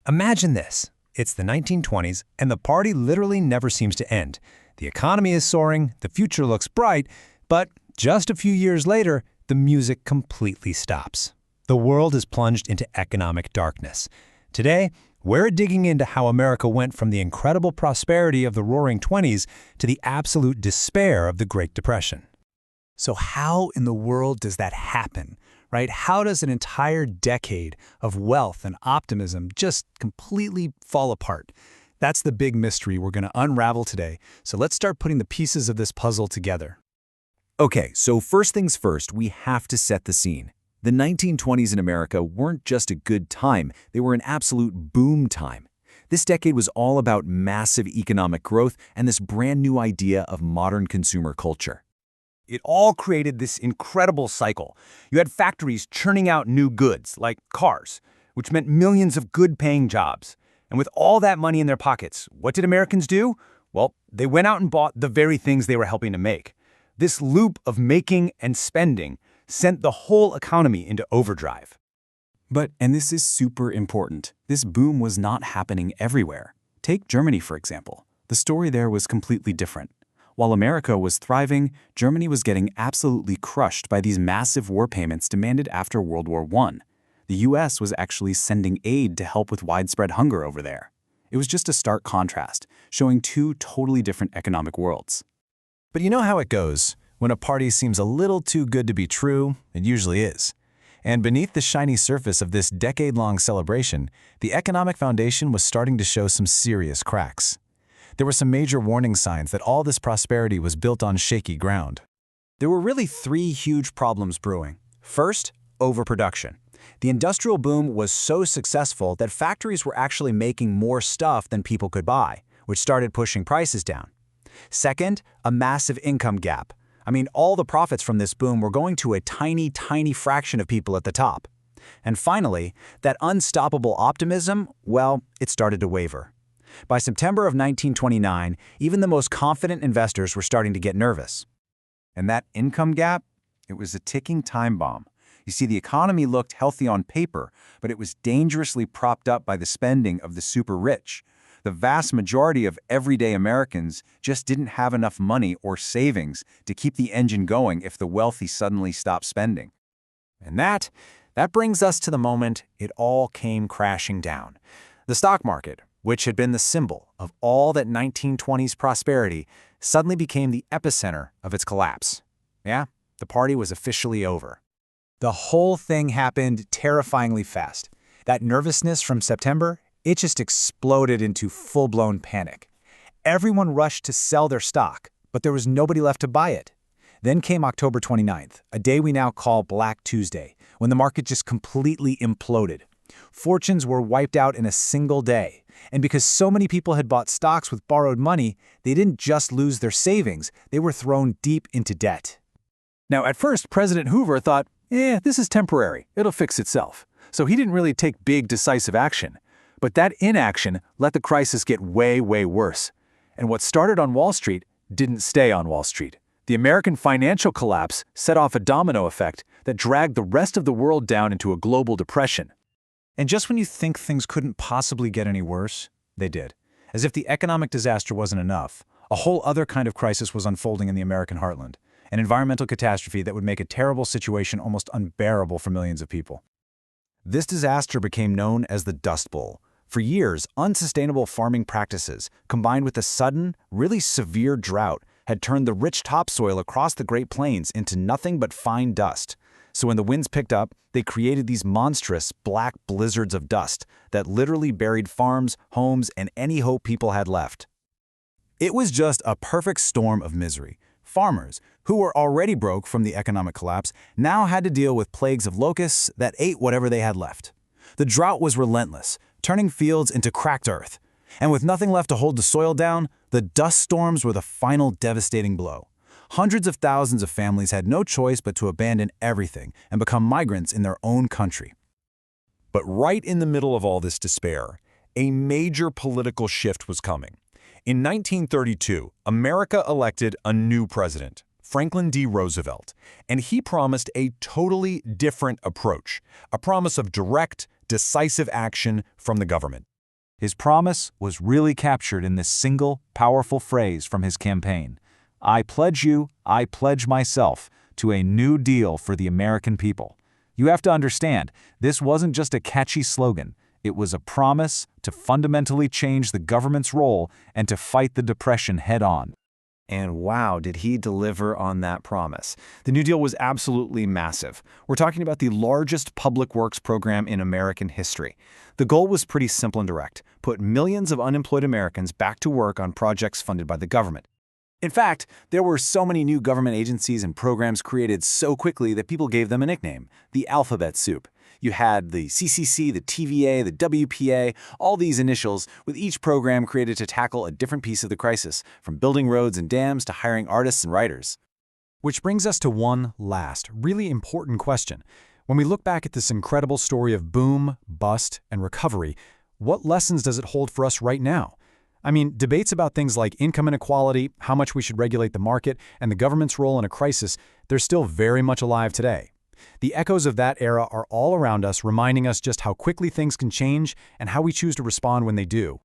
Imagine this. It's the 1920s, and the party literally never seems to end. The economy is soaring, the future looks bright, but just a few years later, the music completely stops. The world is plunged into economic darkness. Today, we're digging into how America went from the incredible prosperity of the Roaring '20s to the absolute despair of the Great Depression. So how in the world does that happen, right? How does an entire decade of wealth and optimism just completely fall apart? That's the big mystery we're going to unravel today. So let's start putting the pieces of this puzzle together. Okay, so first things first, we have to set the scene. The 1920s in America weren't just a good time, they were an absolute boom time. This decade was all about massive economic growth and this brand new idea of modern consumer culture. It all created this incredible cycle. You had factories churning out new goods, like cars, which meant millions of good-paying jobs. And with all that money in their pockets, what did Americans do? Well, they went out and bought the very things they were helping to make. This loop of making and spending sent the whole economy into overdrive. But, and this is super important, this boom was not happening everywhere. Take Germany, for example. The story there was completely different. While America was thriving, Germany was getting absolutely crushed by these massive war payments demanded after World War I. The US was actually sending aid to help with widespread hunger over there. It was just a stark contrast, showing two totally different economic worlds. But you know how it goes. When a party seems a little too good to be true, it usually is. And beneath the shiny surface of this decade-long celebration, the economic foundation was starting to show some serious cracks. There were some major warning signs that all this prosperity was built on shaky ground. There were really three huge problems brewing. First, overproduction. The industrial boom was so successful that factories were actually making more stuff than people could buy, which started pushing prices down. Second, a massive income gap. I mean, all the profits from this boom were going to a tiny, tiny fraction of people at the top. And finally, that unstoppable optimism, well, it started to waver. By September of 1929, even the most confident investors were starting to get nervous. And that income gap, it was a ticking time bomb. You see, the economy looked healthy on paper, but it was dangerously propped up by the spending of the super rich. The vast majority of everyday Americans just didn't have enough money or savings to keep the engine going if the wealthy suddenly stopped spending. And that brings us to the moment it all came crashing down. The stock market, which had been the symbol of all that 1920s prosperity, suddenly became the epicenter of its collapse. Yeah, the party was officially over. The whole thing happened terrifyingly fast. That nervousness from September, it just exploded into full-blown panic. Everyone rushed to sell their stock, but there was nobody left to buy it. Then came October 29th, a day we now call Black Tuesday, when the market just completely imploded. Fortunes were wiped out in a single day. And because so many people had bought stocks with borrowed money, they didn't just lose their savings, they were thrown deep into debt. Now, at first, President Hoover thought, this is temporary, it'll fix itself. So he didn't really take big, decisive action. But that inaction let the crisis get way, way worse. And what started on Wall Street didn't stay on Wall Street. The American financial collapse set off a domino effect that dragged the rest of the world down into a global depression. And just when you think things couldn't possibly get any worse, they did. As if the economic disaster wasn't enough, a whole other kind of crisis was unfolding in the American heartland, an environmental catastrophe that would make a terrible situation almost unbearable for millions of people. This disaster became known as the Dust Bowl. For years, unsustainable farming practices, combined with a sudden, really severe drought, had turned the rich topsoil across the Great Plains into nothing but fine dust. So when the winds picked up, they created these monstrous black blizzards of dust that literally buried farms, homes, and any hope people had left. It was just a perfect storm of misery. Farmers, who were already broke from the economic collapse, now had to deal with plagues of locusts that ate whatever they had left. The drought was relentless, turning fields into cracked earth. And with nothing left to hold the soil down, the dust storms were the final devastating blow. Hundreds of thousands of families had no choice but to abandon everything and become migrants in their own country. But right in the middle of all this despair, a major political shift was coming. In 1932, America elected a new president, Franklin D. Roosevelt, and he promised a totally different approach, a promise of direct, decisive action from the government. His promise was really captured in this single, powerful phrase from his campaign. I pledge you, I pledge myself, to a new deal for the American people. You have to understand, this wasn't just a catchy slogan. It was a promise to fundamentally change the government's role and to fight the Depression head-on. And wow, did he deliver on that promise. The New Deal was absolutely massive. We're talking about the largest public works program in American history. The goal was pretty simple and direct: put millions of unemployed Americans back to work on projects funded by the government. In fact, there were so many new government agencies and programs created so quickly that people gave them a nickname, the alphabet soup. You had the CCC, the TVA, the WPA, all these initials, with each program created to tackle a different piece of the crisis, from building roads and dams to hiring artists and writers. Which brings us to one last, really important question. When we look back at this incredible story of boom, bust, and recovery, what lessons does it hold for us right now? I mean, debates about things like income inequality, how much we should regulate the market, and the government's role in a crisis, they're still very much alive today. The echoes of that era are all around us, reminding us just how quickly things can change and how we choose to respond when they do.